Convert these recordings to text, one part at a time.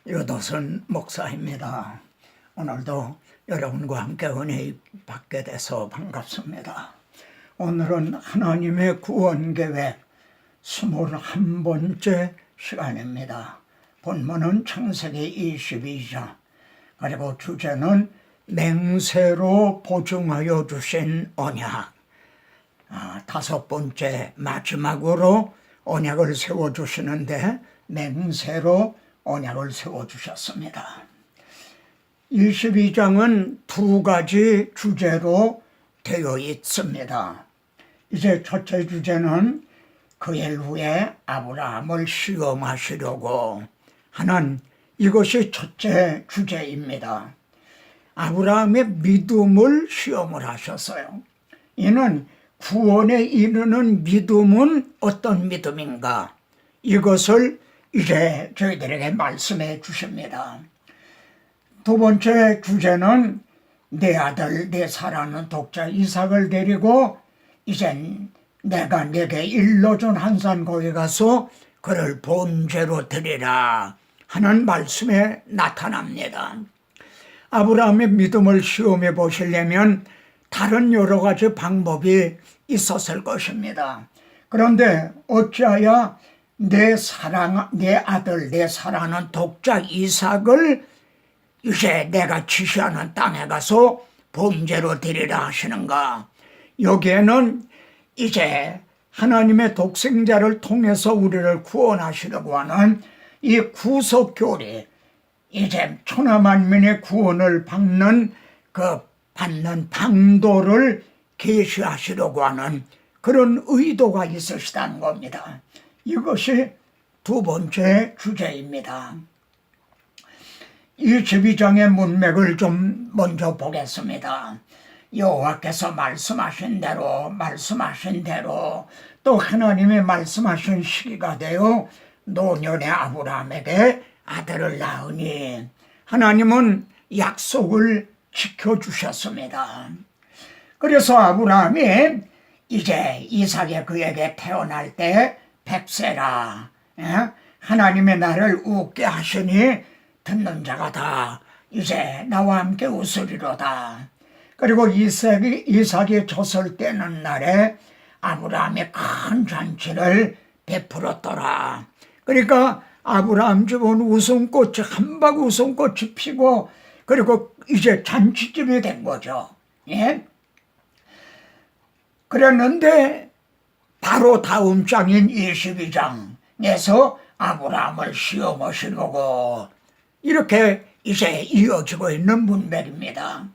유도선 목사입니다. 오늘도 여러분과 함께 은혜 받게 돼서 반갑습니다. 오늘은 하나님의 구원계획 21번째 시간입니다. 본문은 창세기 22장, 그리고 주제는 맹세로 보증하여 주신 언약. 다섯 번째 마지막으로 언약을 세워주시는데 맹세로 언약을 세워주셨습니다. 22장은 두 가지 주제로 되어 있습니다. 이제 첫째 주제는 그 일 후에 아브라함을 시험하시려고 하는 이것이 첫째 주제입니다. 아브라함의 믿음을 시험을 하셨어요. 이는 구원에 이르는 믿음은 어떤 믿음인가? 이것을 이제 저희들에게 말씀해 주십니다. 두 번째 주제는 내 아들, 내 사랑하는 독자 이삭을 데리고 이젠 내가 네게 일러준 한산 거기 가서 그를 번제로 드리라 하는 말씀에 나타납니다. 아브라함의 믿음을 시험해 보시려면 다른 여러 가지 방법이 있었을 것입니다. 그런데 어찌하여 내 아들, 내 사랑하는 독자 이삭을 이제 내가 지시하는 땅에 가서 번제로 드리라 하시는가? 여기에는 이제 하나님의 독생자를 통해서 우리를 구원하시려고 하는 이 구속교리, 이제 천하만민의 구원을 받는 방도를 계시하시려고 하는 그런 의도가 있으시다는 겁니다. 이것이 두 번째 주제입니다. 이 12장의 문맥을 좀 먼저 보겠습니다. 여호와께서 말씀하신 대로 또 하나님이 말씀하신 시기가 되어 노년의 아브라함에게 아들을 낳으니 하나님은 약속을 지켜주셨습니다. 그래서 아브라함이 이제 이삭이 그에게 태어날 때 백세라, 하나님의 나를 웃게 하시니 듣는 자가 다 이제 나와 함께 웃으리로다. 그리고 이삭이 젖을 떼는 날에 아브라함이 큰 잔치를 베풀었더라. 그러니까 아브라함 집은 웃음꽃이 한박 웃음꽃이 피고 그리고 이제 잔치집이 된 거죠. 예? 그랬는데 바로 다음 장인 22장에서 아브라함을 시험하시려고 이렇게 이제 이어지고 있는 문맥입니다.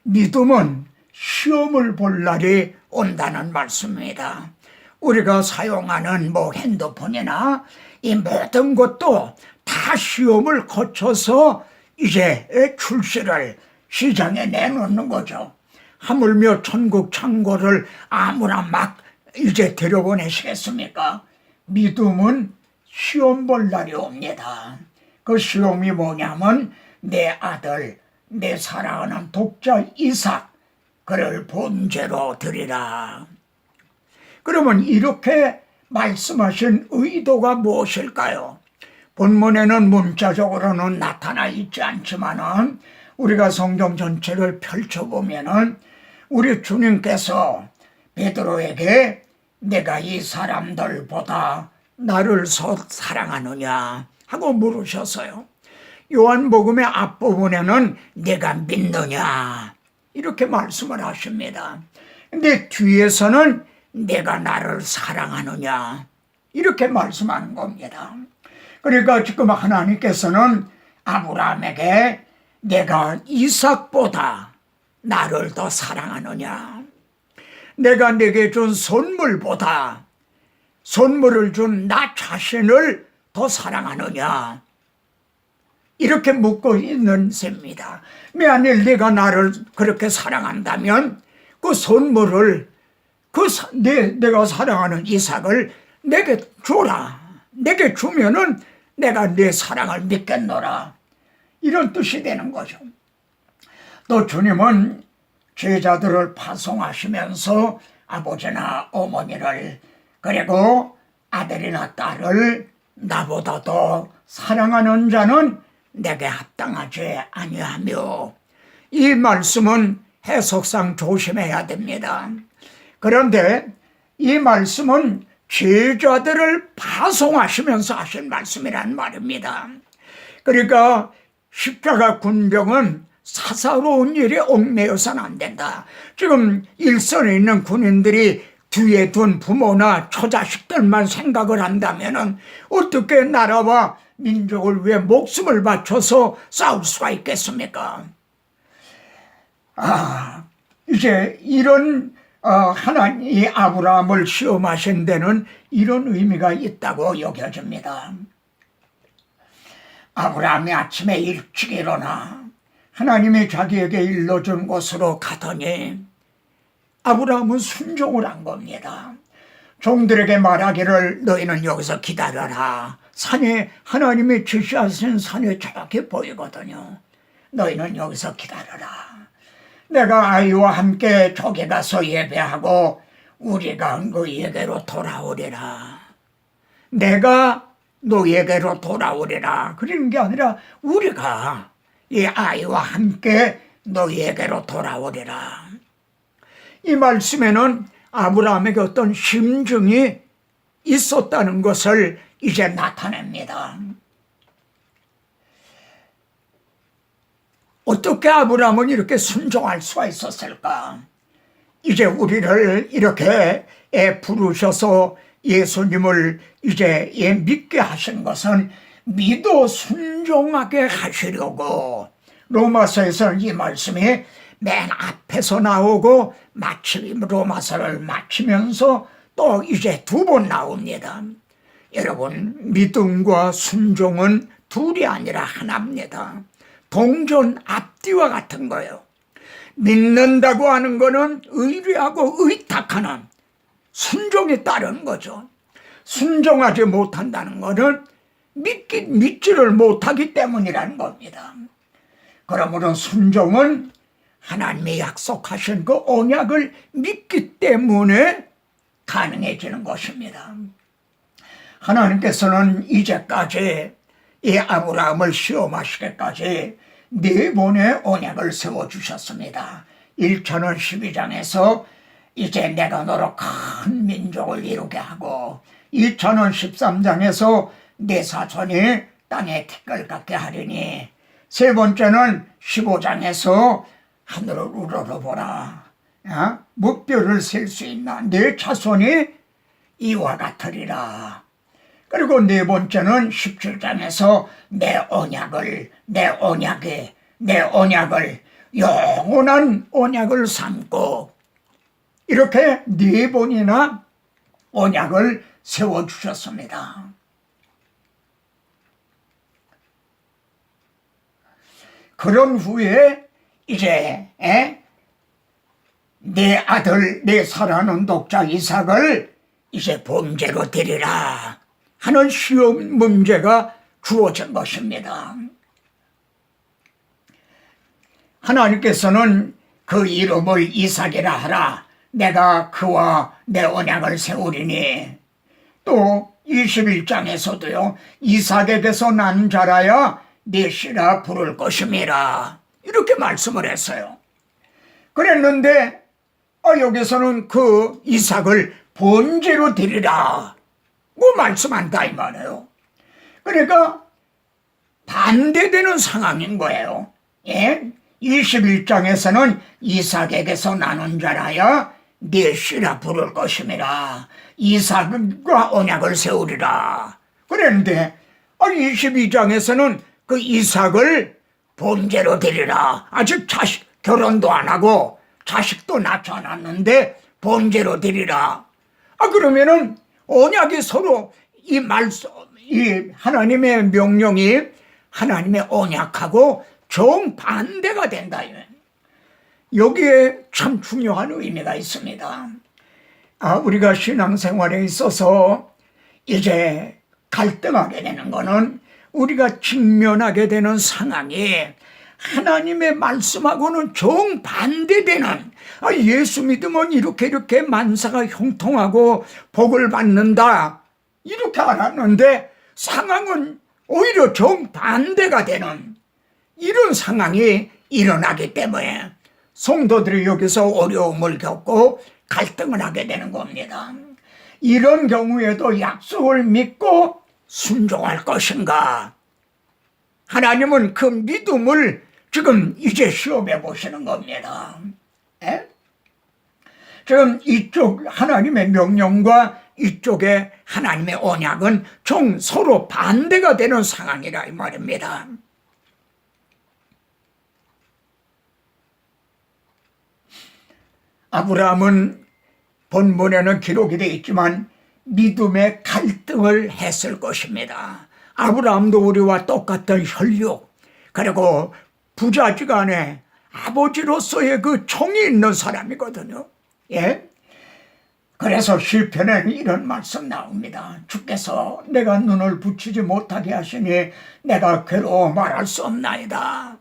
믿음은 시험을 볼 날이 온다는 말씀입니다. 우리가 사용하는 핸드폰이나 이 모든 것도 다 시험을 거쳐서 이제 출시를 시장에 내놓는 거죠. 하물며 천국 창고를 아무나 막 이제 들여보내시겠습니까? 믿음은 시험 볼 날이 옵니다. 그 시험이 뭐냐면 내 아들, 내 사랑하는 독자 이삭, 그를 번제로 드리라. 그러면 이렇게 말씀하신 의도가 무엇일까요? 본문에는 문자적으로는 나타나 있지 않지만은 우리가 성경 전체를 펼쳐보면은 우리 주님께서 베드로에게 내가 이 사람들보다 나를 사랑하느냐 하고 물으셨어요. 요한복음의 앞부분에는 내가 믿느냐 이렇게 말씀을 하십니다. 근데 뒤에서는 내가 나를 사랑하느냐 이렇게 말씀하는 겁니다. 그러니까 지금 하나님께서는 아브라함에게 내가 이삭보다 나를 더 사랑하느냐, 내가 내게 준 선물보다 선물을 준 나 자신을 더 사랑하느냐 이렇게 묻고 있는 셈입니다. 만일 내가 나를 그렇게 사랑한다면 그 선물을 내가 사랑하는 이삭을 내게 주라. 내게 주면은 내가 내 사랑을 믿겠노라. 이런 뜻이 되는 거죠. 또 주님은 제자들을 파송하시면서 아버지나 어머니를 그리고 아들이나 딸을 나보다 더 사랑하는 자는 내게 합당하지 아니하며, 이 말씀은 해석상 조심해야 됩니다. 그런데 이 말씀은 제자들을 파송하시면서 하신 말씀이란 말입니다. 그러니까 십자가 군병은 사사로운 일에 얽매여서는 안 된다. 지금 일선에 있는 군인들이 뒤에 둔 부모나 처자식들만 생각을 한다면 어떻게 나라와 민족을 위해 목숨을 바쳐서 싸울 수가 있겠습니까? 이제 이런 하나님이 아브라함을 시험하신 데는 이런 의미가 있다고 여겨집니다. 아브라함이 아침에 일찍 일어나 하나님이 자기에게 일러준 곳으로 가더니 아브라함은 순종을 한 겁니다. 종들에게 말하기를 너희는 여기서 기다려라. 산에, 하나님이 지시하신 산에 저렇게 보이거든요. 너희는 여기서 기다려라. 내가 아이와 함께 저기 가서 예배하고 우리가 너희에게로 돌아오리라. 내가 너희에게로 돌아오리라. 그러는 게 아니라 우리가 이 아이와 함께 너희에게로 돌아오리라. 이 말씀에는 아브라함에게 어떤 심증이 있었다는 것을 이제 나타냅니다. 어떻게 아브라함은 이렇게 순종할 수가 있었을까? 이제 우리를 이렇게 부르셔서 예수님을 이제 믿게 하신 것은 믿어 순종하게 하시려고, 로마서에서는 이 말씀이 맨 앞에서 나오고 마침 로마서를 마치면서 또 이제 두 번 나옵니다. 여러분, 믿음과 순종은 둘이 아니라 하나입니다. 동전 앞뒤와 같은 거예요. 믿는다고 하는 거는 의뢰하고 의탁하는 순종이 따르는 거죠. 순종하지 못한다는 거는 믿지를 못하기 때문이라는 겁니다. 그러므로 순종은 하나님이 약속하신 그 언약을 믿기 때문에 가능해지는 것입니다. 하나님께서는 이제까지 이 아브라함을 시험하시기까지 4번의 언약을 세워주셨습니다. 1차는 12장에서 이제 내가 너로 큰 민족을 이루게 하고, 2차는 13장에서 내 사손이 땅에 티끌 같게 하리니, 세 번째는 15장에서 하늘을 우러러보라. 무뼈를 셀 수 있나? 내 자손이 이와 같으리라. 그리고 네 번째는 17장에서 내 언약을 영원한 언약을 삼고, 이렇게 4번이나 언약을 세워주셨습니다. 그런 후에 이제 내 아들, 내 사랑하는 독자 이삭을 이제 번제로 드리라 하는 시험 문제가 주어진 것입니다. 하나님께서는 그 이름을 이삭이라 하라. 내가 그와 내 언약을 세우리니. 또 21장에서도요. 이삭에게서 난 자라야 네 씨라 부를 것임이라. 이렇게 말씀을 했어요. 그랬는데 여기서는 그 이삭을 번제로 드리라 뭐 말씀한다 이 말이에요. 그러니까 반대되는 상황인 거예요. 21장에서는 이삭에게서 나눈 자라야 네 씨라 부를 것임이라. 이삭과 언약을 세우리라. 그랬는데 22장에서는 그 이삭을 번제로 드리라. 아직 결혼도 안 하고 자식도 낳지 않았는데 번제로 드리라. 그러면은 언약이 서로 이 하나님의 명령이 하나님의 언약하고 정반대가 된다. 여기에 참 중요한 의미가 있습니다. 우리가 신앙생활에 있어서 이제 갈등하게 되는 거는 우리가 직면하게 되는 상황이 하나님의 말씀하고는 정반대되는, 예수 믿으면 이렇게 만사가 형통하고 복을 받는다 이렇게 알았는데 상황은 오히려 정반대가 되는 이런 상황이 일어나기 때문에 성도들이 여기서 어려움을 겪고 갈등을 하게 되는 겁니다. 이런 경우에도 약속을 믿고 순종할 것인가? 하나님은 그 믿음을 지금 이제 시험해 보시는 겁니다. 에? 지금 이쪽 하나님의 명령과 이쪽에 하나님의 언약은 정 서로 반대가 되는 상황이라 이 말입니다. 아브라함은 본문에는 기록이 되어 있지만 믿음의 갈등을 했을 것입니다. 아브라함도 우리와 똑같은 혈육, 그리고 부자지간에 아버지로서의 그 정이 있는 사람이거든요. 예? 그래서 시편에는 이런 말씀 나옵니다. 주께서 내가 눈을 붙이지 못하게 하시니 내가 괴로워 말할 수 없나이다.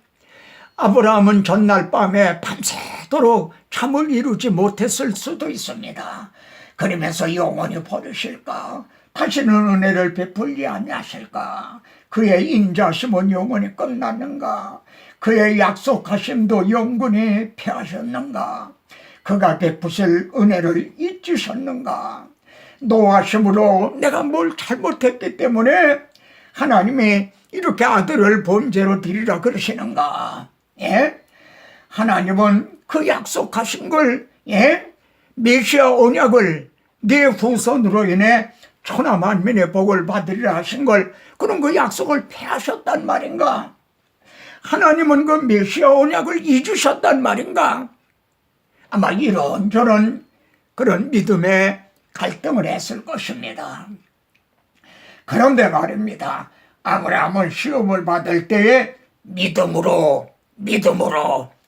아브라함은 전날 밤에 밤새도록 잠을 이루지 못했을 수도 있습니다. 그러면서 영원히 버리실까? 다시는 은혜를 베풀지 아니하실까? 그의 인자심은 영원히 끝났는가? 그의 약속하심도 영원히 패하셨는가? 그가 베푸실 은혜를 잊으셨는가? 노하심으로 내가 뭘 잘못했기 때문에 하나님이 이렇게 아들을 번제로 드리라 그러시는가? 예? 하나님은 그 약속하신 걸, 예? 메시아 언약을 네 후손으로 인해 천하만민의 복을 받으리라 하신 걸, 그런 그 약속을 폐하셨단 말인가? 하나님은 그 메시아 언약을 잊으셨단 말인가? 아마 이런저런 그런 믿음의 갈등을 했을 것입니다. 그런데 말입니다. 아브라함은 시험을 받을 때에 믿음으로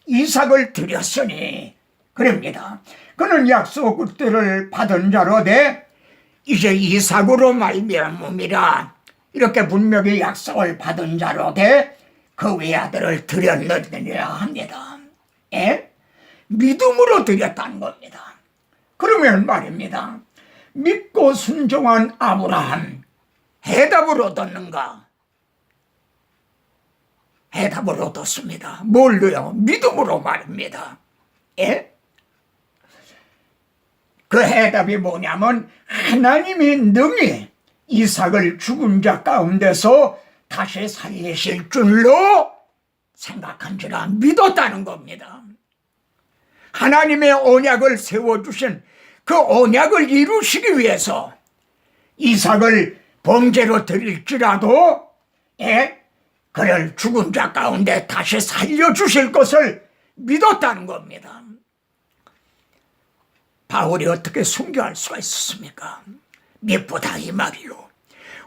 이삭을 드렸으니 그럽니다. 그는 약속들을 받은 자로 돼 이제 이삭으로 말미암음이라, 이렇게 분명히 약속을 받은 자로 돼 그 외아들을 드렸느니라 합니다. 예? 믿음으로 드렸다는 겁니다. 그러면 말입니다. 믿고 순종한 아브라함, 해답을 얻었는가? 해답을 얻었습니다. 뭘로요? 믿음으로 말입니다. 예? 그 해답이 뭐냐면 하나님이 능히 이삭을 죽은 자 가운데서 다시 살리실 줄로 생각한지라 믿었다는 겁니다. 하나님의 언약을 세워주신 그 언약을 이루시기 위해서 이삭을 번제로 드릴지라도 그를 죽은 자 가운데 다시 살려주실 것을 믿었다는 겁니다. 바울이 어떻게 순교할 수가 있었습니까? 믿보다 이 말이요.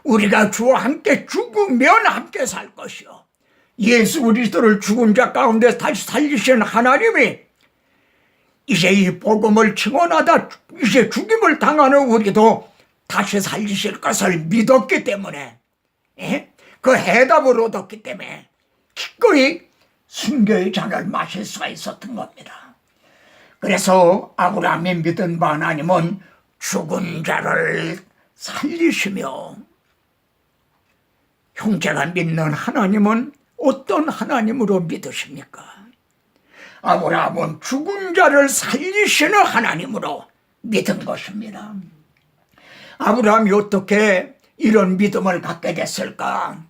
우리가 주와 함께 죽으면 함께 살 것이요. 예수 그리스도를 죽은 자 가운데 다시 살리신 하나님이 이제 이 복음을 증언하다 이제 죽임을 당하는 우리도 다시 살리실 것을 믿었기 때문에, 그 해답을 얻었기 때문에 기꺼이 순교의 잔을 마실 수가 있었던 겁니다. 그래서 아브라함이 믿은 바 하나님은 죽은 자를 살리시며, 형제가 믿는 하나님은 어떤 하나님으로 믿으십니까? 아브라함은 죽은 자를 살리시는 하나님으로 믿은 것입니다. 아브라함이 어떻게 이런 믿음을 갖게 됐을까?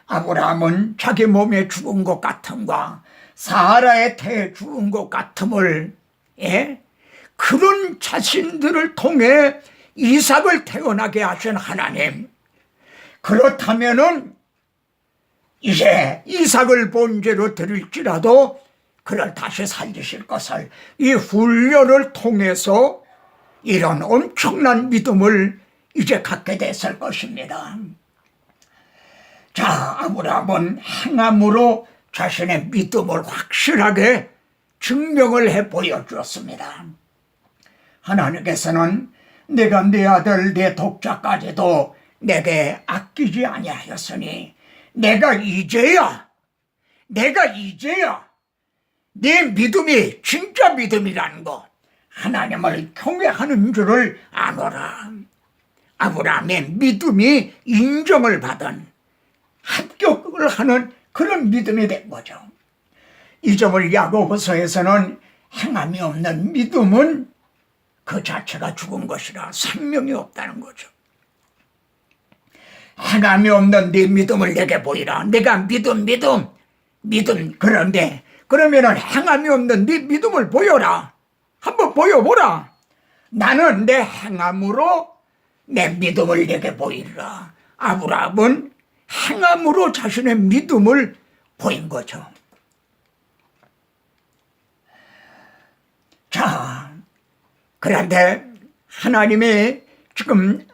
아브라함은 자기 몸에 죽은 것 같음과 사라의 태에 죽은 것 같음을, 그런 자신들을 통해 이삭을 태어나게 하신 하나님, 그렇다면은 이제 이삭을 번제로 드릴지라도 그를 다시 살리실 것을, 이 훈련을 통해서 이런 엄청난 믿음을 이제 갖게 됐을 것입니다. 자, 아브라함은 행함으로 자신의 믿음을 확실하게 증명을 해 보여주었습니다. 하나님께서는 내가 네 아들 내 독자까지도 내게 아끼지 아니하였으니 내가 이제야 네 믿음이 진짜 믿음이라는 거, 하나님을 경외하는 줄을 아노라. 아브라함의 믿음이 인정을 받은 합격을 하는 그런 믿음이 된 거죠. 이 점을 야고보서에서는 행함이 없는 믿음은 그 자체가 죽은 것이라 생명이 없다는 거죠. 행함이 없는 네 믿음을 내게 보이라. 내가 믿음. 그런데 그러면은 행함이 없는 네 믿음을 보여라. 한번 보여보라. 나는 내 행함으로 내 믿음을 내게 보이라. 아브라함은 행함으로 자신의 믿음을 보인 거죠. 자, 그런데 하나님이 지금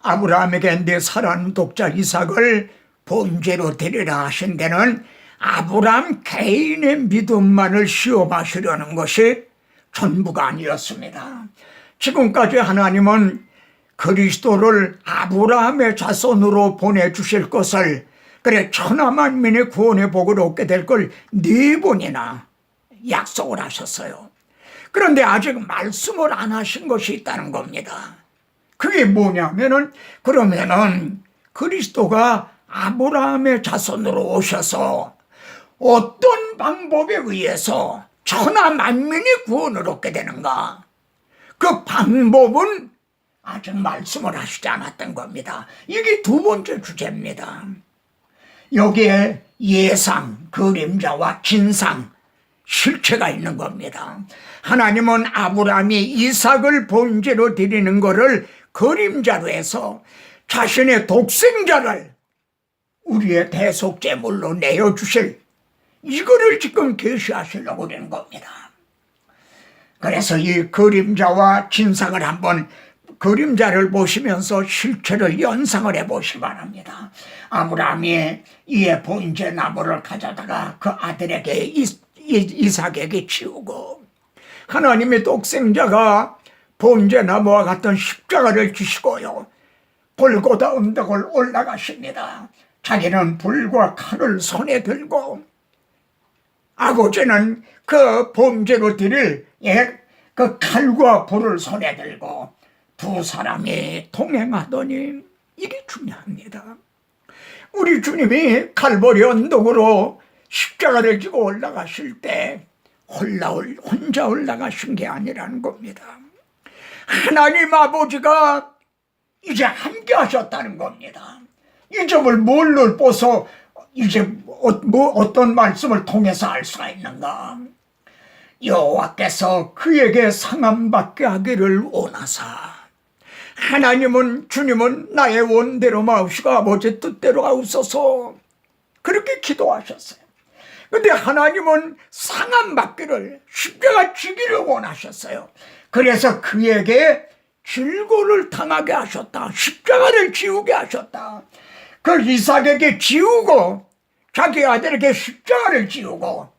아브라함에게 내 사랑하는 독자 이삭을 번제로 드리라 하신 데는 아브라함 개인의 믿음만을 시험하시려는 것이 전부가 아니었습니다. 지금까지 하나님은 그리스도를 아브라함의 자손으로 보내주실 것을, 그래 천하만민의 구원의 복을 얻게 될 걸 4번이나 약속을 하셨어요. 그런데 아직 말씀을 안 하신 것이 있다는 겁니다. 그게 뭐냐면은, 그러면은 그리스도가 아브라함의 자손으로 오셔서 어떤 방법에 의해서 천하 만민이 구원을 얻게 되는가? 그 방법은 아직 말씀을 하시지 않았던 겁니다. 이게 2번째 주제입니다. 여기에 예상, 그림자와 진상, 실체가 있는 겁니다. 하나님은 아브라함이 이삭을 번제로 드리는 것을 그림자로 해서 자신의 독생자를 우리의 대속제물로 내어주실, 이거를 지금 계시하시려고 하는 겁니다. 그래서 이 그림자와 진상을 한번, 그림자를 보시면서 실체를 연상을 해보시기 바랍니다. 아브라함이 이에 번제 나무를 가져다가 그 아들에게 이삭에게 치우고, 하나님의 독생자가 번제 나무와 같은 십자가를 지시고요, 골고다 언덕을 올라가십니다. 자기는 불과 칼을 손에 들고, 아버지는 그 번제로 드릴 그 칼과 불을 손에 들고 두 사람이 동행하더니, 이게 중요합니다. 우리 주님이 칼보리 언덕으로 십자가를 지고 올라가실 때 혼자 올라가신 게 아니라는 겁니다. 하나님 아버지가 이제 함께 하셨다는 겁니다. 이 점을 뭘로 보서 이제 어떤 말씀을 통해서 알 수가 있는가? 여호와께서 그에게 상함받게 하기를 원하사, 하나님은, 주님은 나의 원대로 마옵시고 아버지 뜻대로 하옵소서, 그렇게 기도하셨어요. 근데 하나님은 상함받기를, 십자가 지기를 원하셨어요. 그래서 그에게 질고를 당하게 하셨다. 십자가를 지우게 하셨다. 그 이삭에게 지우고 자기 아들에게 십자가를 지우고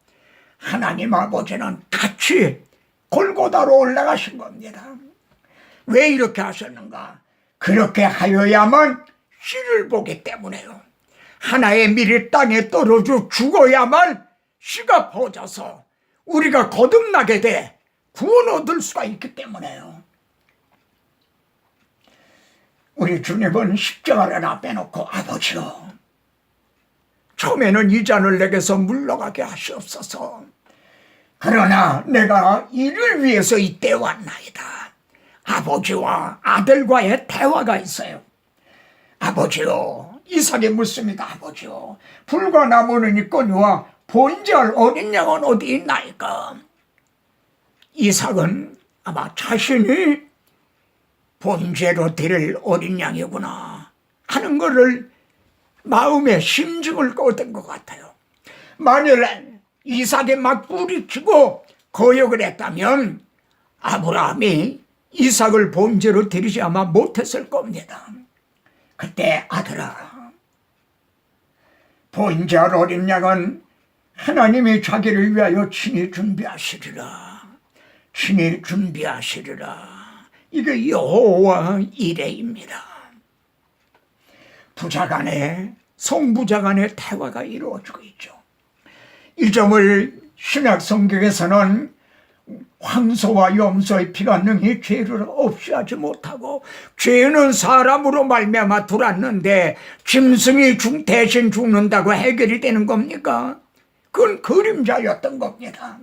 하나님 아버지는 같이 골고다로 올라가신 겁니다. 왜 이렇게 하셨는가? 그렇게 하여야만 씨를 보기 때문에요. 하나의 밀이 땅에 떨어져 죽어야만 씨가 퍼져서 우리가 거듭나게 돼 구원 얻을 수가 있기 때문에요. 우리 주님은 십자가를 앞에 놓고, 아버지요, 처음에는 이 잔을 내게서 물러가게 하시옵소서. 그러나 내가 이를 위해서 이때 왔나이다. 아버지와 아들과의 대화가 있어요. 아버지요, 이삭이 묻습니다. 아버지요, 불과 나무는 있거니와 번제할 어린 양은 어디 있나이까? 이삭은 아마 자신이 번제로 드릴 어린 양이구나 하는 것을 마음에 심증을 얻은 것 같아요. 만일 이삭이 막 뿌리치고 거역을 했다면 아브라함이 이삭을 번제로 드리지 아마 못했을 겁니다. 그때, 아들아, 번제할 어린 양은 하나님이 자기를 위하여 친히 준비하시리라. 친히 준비하시리라. 이게 여호와 이레입니다. 부자간에, 성부자간의 대화가 이루어지고 있죠. 이 점을 신약 성경에서는 황소와 염소의 피가 능히 죄를 없이 하지 못하고 죄는 사람으로 말미암아 들어왔는데 짐승이 대신 죽는다고 해결이 되는 겁니까? 그건 그림자였던 겁니다.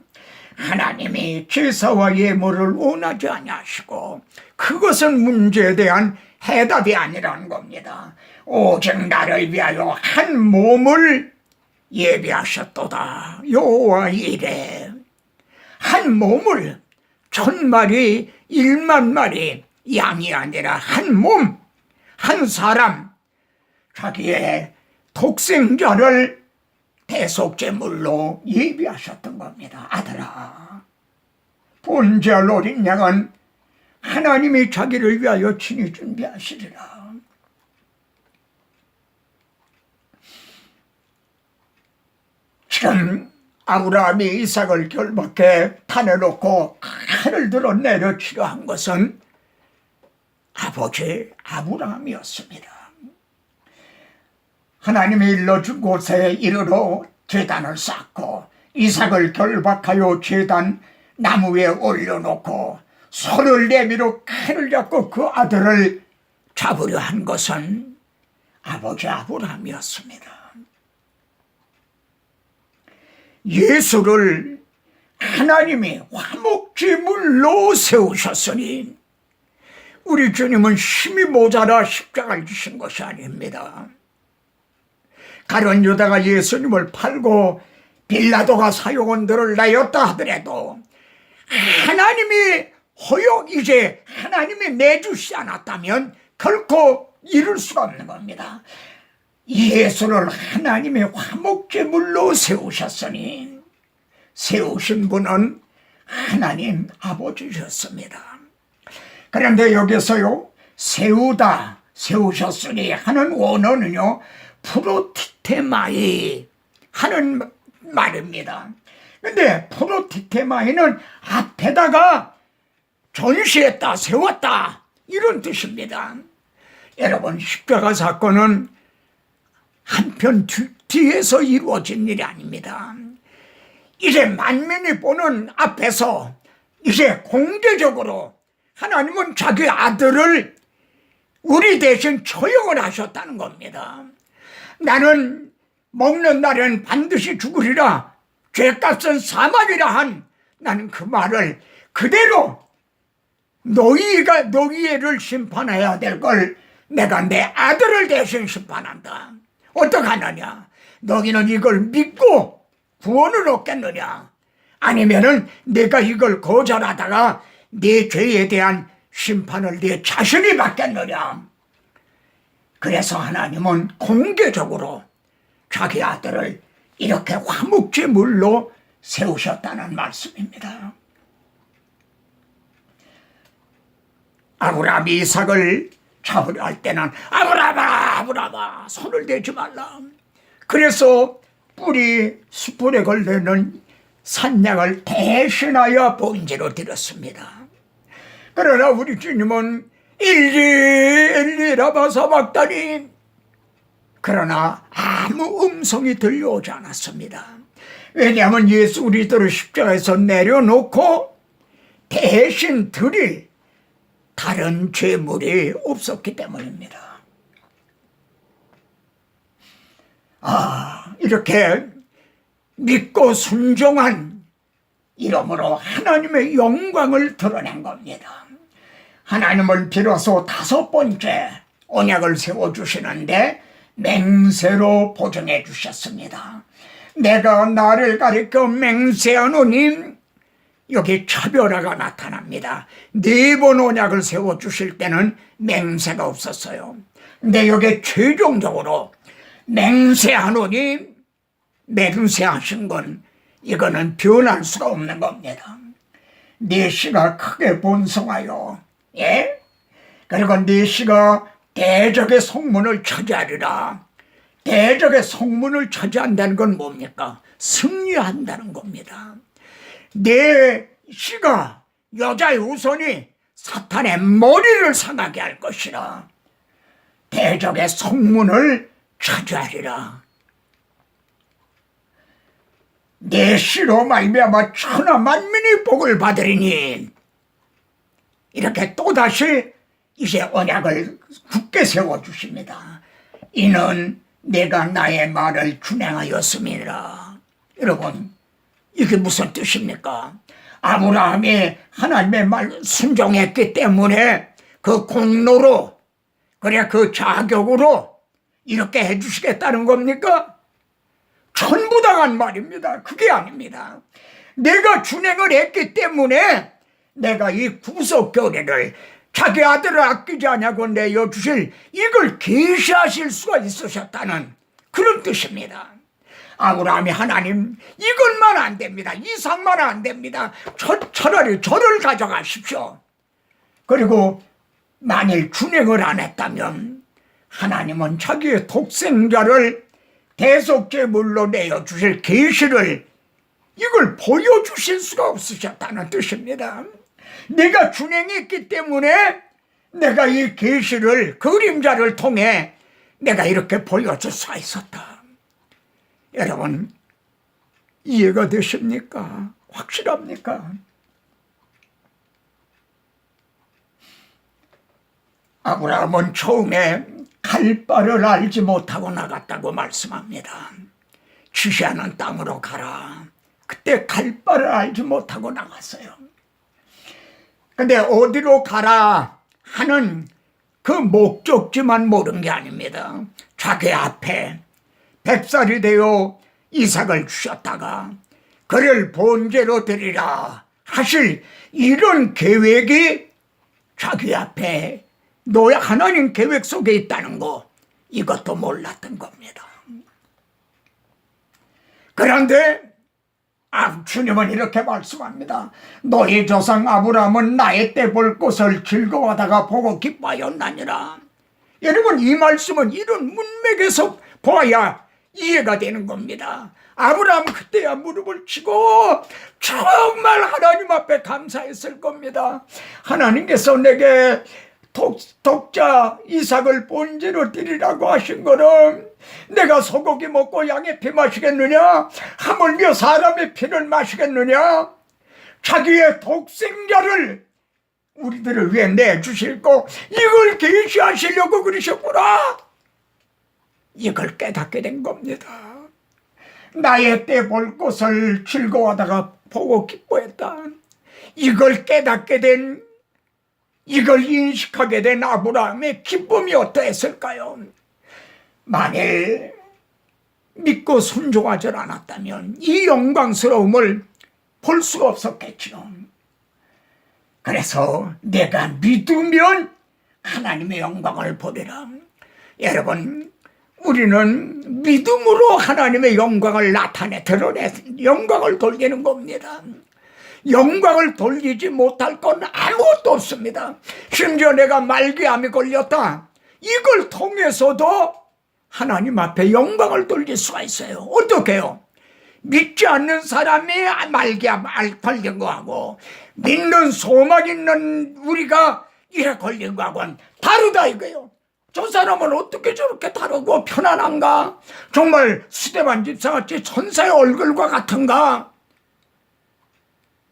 하나님이 제사와 예물을 원하지 아니하시고 그것은 문제에 대한 해답이 아니라는 겁니다. 오직 나를 위하여 한 몸을 예비하셨도다. 여호와 이래. 한 몸을 1000마리 100,000마리 양이 아니라 한 몸, 한 사람, 자기의 독생자를 대속제물로 예비하셨던 겁니다. 아들아, 본절 어린 양은 하나님이 자기를 위하여 친히 준비하시리라. 지금 아브라함이 이삭을 결박해 탄에 놓고 칼을 들어 내려치려 한 것은 아버지 아브라함이었습니다. 하나님이 일러준 곳에 이르러 제단을 쌓고 이삭을 결박하여 제단 나무 위에 올려놓고 손을 내밀어 칼을 잡고 그 아들을 잡으려 한 것은 아버지 아브라함이었습니다. 예수를 하나님이 화목제물로 세우셨으니 우리 주님은 힘이 모자라 십자가를 지신 것이 아닙니다. 가룟 유다가 예수님을 팔고 빌라도가 사형원들을 내었다 하더라도 하나님이 이제 하나님이 내주시지 않았다면 결코 이룰 수가 없는 겁니다. 예수를 하나님의 화목제물로 세우셨으니 세우신 분은 하나님 아버지셨습니다. 그런데 여기서요, 세우셨으니 하는 원어는요, 프로티테마이 하는 말입니다. 근데 프로티테마이는 앞에다가 전시했다, 세웠다 이런 뜻입니다. 여러분, 십자가 사건은 한편 뒤에서 이루어진 일이 아닙니다. 이제 만민이 보는 앞에서 이제 공개적으로 하나님은 자기 아들을 우리 대신 처형을 하셨다는 겁니다. 나는 먹는 날은 반드시 죽으리라, 죄값은 사망이라 한 나는 그 말을 그대로 너희를 심판해야 될 걸 내가 내 아들을 대신 심판한다. 어떡하느냐? 너희는 이걸 믿고 구원을 얻겠느냐? 아니면은 내가 이걸 거절하다가 네 죄에 대한 심판을 네 자신이 받겠느냐? 그래서 하나님은 공개적으로 자기 아들을 이렇게 화목제물로 세우셨다는 말씀입니다. 아브라함이 이삭을 잡으려 할 때는 아브라함아 손을 대지 말라. 그래서 뿔이 숯불에 걸리는 산양을 대신하여 번제로 드렸습니다. 그러나 우리 주님은 엘리 라마 사박다니, 그러나 아무 음성이 들려오지 않았습니다. 왜냐하면 예수 그리스도를 십자가에서 내려놓고 대신 드릴 다른 죄물이 없었기 때문입니다. 이렇게 믿고 순종한 이름으로 하나님의 영광을 드러낸 겁니다. 하나님은 비로소 5번째 언약을 세워주시는데 맹세로 보증해 주셨습니다. 내가 나를 가리켜 맹세하노니, 여기 차별화가 나타납니다. 4번 언약을 세워주실 때는 맹세가 없었어요. 근데 여기 최종적으로 맹세하노니, 맹세하신 건 이거는 변할 수가 없는 겁니다. 네 씨가 크게 번성하여, 그리고 네 씨가 대적의 성문을 차지하리라. 대적의 성문을 차지한다는 건 뭡니까? 승리한다는 겁니다. 내 씨가, 여자의 후손이 사탄의 머리를 상하게 할 것이라. 대적의 성문을 차지하리라. 내 씨로 말미암아 천하 만민이 복을 받으리니, 이렇게 또다시 이제 언약을 굳게 세워주십니다. 이는 내가 나의 말을 준행하였음이라. 여러분, 이게 무슨 뜻입니까? 아브라함이 하나님의 말 순종했기 때문에 그 공로로, 그래 그 자격으로 이렇게 해주시겠다는 겁니까? 전부 당한 말입니다. 그게 아닙니다. 내가 준행을 했기 때문에 내가 이 구속교례를 자기 아들을 아끼지 않냐고 내어주실 이걸 계시하실 수가 있으셨다는 그런 뜻입니다. 아브라함이 하나님 이것만 안 됩니다. 이상만 안 됩니다. 차라리 저를 가져가십시오. 그리고 만일 준행을 안 했다면 하나님은 자기의 독생자를 대속제물로 내어주실 계시를 이걸 보여주실 수가 없으셨다는 뜻입니다. 내가 준행했기 때문에 내가 이 계시를 그림자를 통해 내가 이렇게 보여줄 수가 있었다. 여러분, 이해가 되십니까? 확실합니까? 아브라함은 처음에 갈 바를 알지 못하고 나갔다고 말씀합니다. 지시하는 땅으로 가라. 그때 갈 바를 알지 못하고 나갔어요. 근데 어디로 가라 하는 그 목적지만 모른 게 아닙니다. 자기 앞에 100살이 되어 이삭을 주셨다가 그를 번제로 드리라 하실 이런 계획이 자기 앞에 하나님 계획 속에 있다는 거, 이것도 몰랐던 겁니다. 그런데 주님은 이렇게 말씀합니다. 너희 조상 아브라함은 나의 때 볼 것을 즐거워하다가 보고 기뻐하였나니라. 여러분, 이 말씀은 이런 문맥에서 보아야 이해가 되는 겁니다. 아브라함 그때야 무릎을 치고 정말 하나님 앞에 감사했을 겁니다. 하나님께서 내게 독자 이삭을 번제로 드리라고 하신 거는 내가 소고기 먹고 양의 피 마시겠느냐? 하물며 사람의 피를 마시겠느냐? 자기의 독생자를 우리들을 위해 내주실고 이걸 계시하시려고 그러셨구나. 이걸 깨닫게 된 겁니다. 나의 때 볼 것을 즐거워하다가 보고 기뻐했다. 이걸 깨닫게 된, 이걸 인식하게 된 아브라함의 기쁨이 어떠했을까요? 만일 믿고 순종하지 않았다면 이 영광스러움을 볼 수가 없었겠죠. 그래서 내가 믿으면 하나님의 영광을 보리라. 여러분, 우리는 믿음으로 하나님의 영광을 드러내 영광을 돌리는 겁니다. 영광을 돌리지 못할 건 아무것도 없습니다. 심지어 내가 말기암이 걸렸다, 이걸 통해서도 하나님 앞에 영광을 돌릴 수가 있어요. 어떻게요? 믿지 않는 사람이 말기암 걸린 거하고 믿는 소망 있는 우리가 이래 걸린 거하고는 다르다 이거예요. 저 사람은 어떻게 저렇게 다르고 편안한가? 정말 수대만 집사같이 천사의 얼굴과 같은가?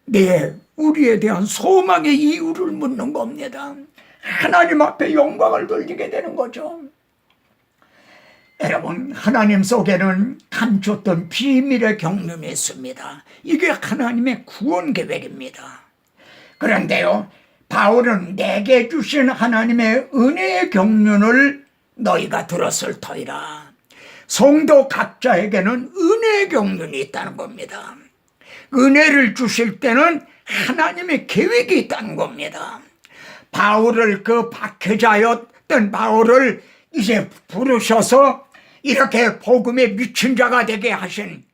네, 우리에 대한 소망의 이유를 묻는 겁니다. 하나님 앞에 영광을 돌리게 되는 거죠. 여러분, 하나님 속에는 감췄던 비밀의 경륜이 있습니다. 이게 하나님의 구원 계획입니다. 그런데요, 바울은 내게 주신 하나님의 은혜의 경륜을 너희가 들었을 터이라. 성도 각자에게는 은혜의 경륜이 있다는 겁니다. 은혜를 주실 때는 하나님의 계획이 있다는 겁니다. 바울을, 그 박해자였던 바울을 이제 부르셔서 이렇게 복음에 미친 자가 되게 하신,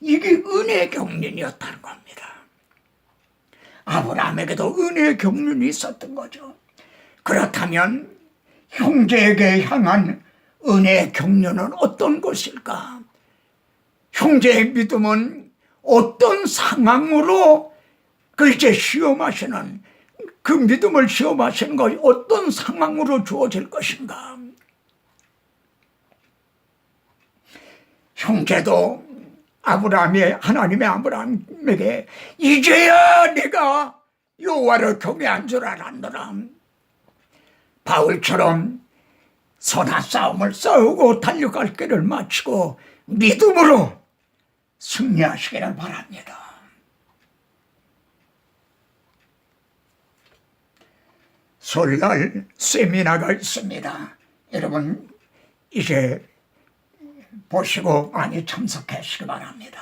이게 은혜의 경륜이었다는 겁니다. 아브라함에게도 은혜의 경륜이 있었던 거죠. 그렇다면 형제에게 향한 은혜의 경륜은 어떤 것일까? 형제의 믿음은 어떤 상황으로 그 이제 시험하시는, 그 믿음을 시험하시는 것이 어떤 상황으로 주어질 것인가? 형제도 하나님의 아브라함에게 이제야 내가 여호와를 경외한 줄 알았노라. 바울처럼 선한 싸움을 싸우고 달려갈 길을 마치고 믿음으로 승리하시기를 바랍니다. 설날 세미나가 있습니다. 여러분 이제 보시고 많이 참석하시기 바랍니다.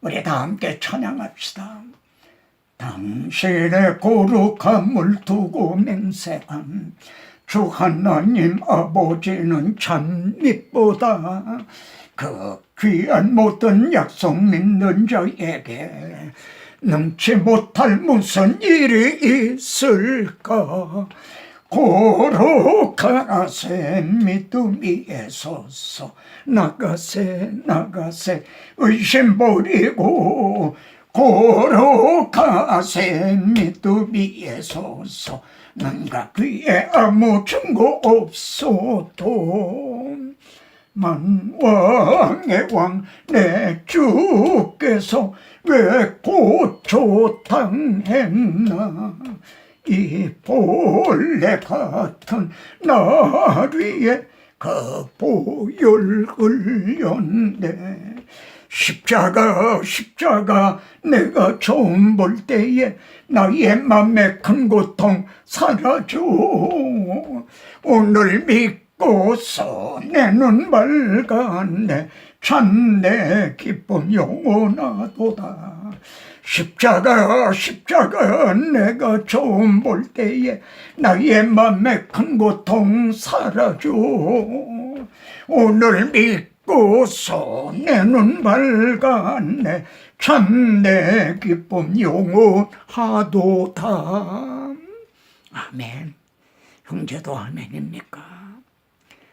우리 다 함께 찬양합시다. 당신의 거룩함을 두고 맹세한 주 하나님 아버지는 참 미쁘다. 그 귀한 모든 약속 믿는 자에게 능치 못할 무슨 일이 있을까. 거룩하세 믿음이 서서 나가세 의심 버리고 거룩하세 믿음이 서서 난가 그에 아무 증거 없어도 만왕의 왕 내 주께서 왜 고초당했나. 이 본래 같은 날 위에 그 보혈 흘렸네. 십자가 내가 처음 볼 때에 나의 맘에 큰 고통 사라져. 오늘 믿고서 내 눈 밝았네. 참내 기쁨 영원하도다. 십자가 내가 처음 볼 때에 나의 맘에 큰 고통 사라져. 오늘 믿고서 내 눈 밝았네. 참내 기쁨 영원하도다. 아멘. 형제도 아멘입니까?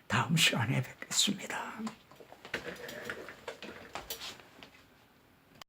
다음 시간에 뵙겠습니다.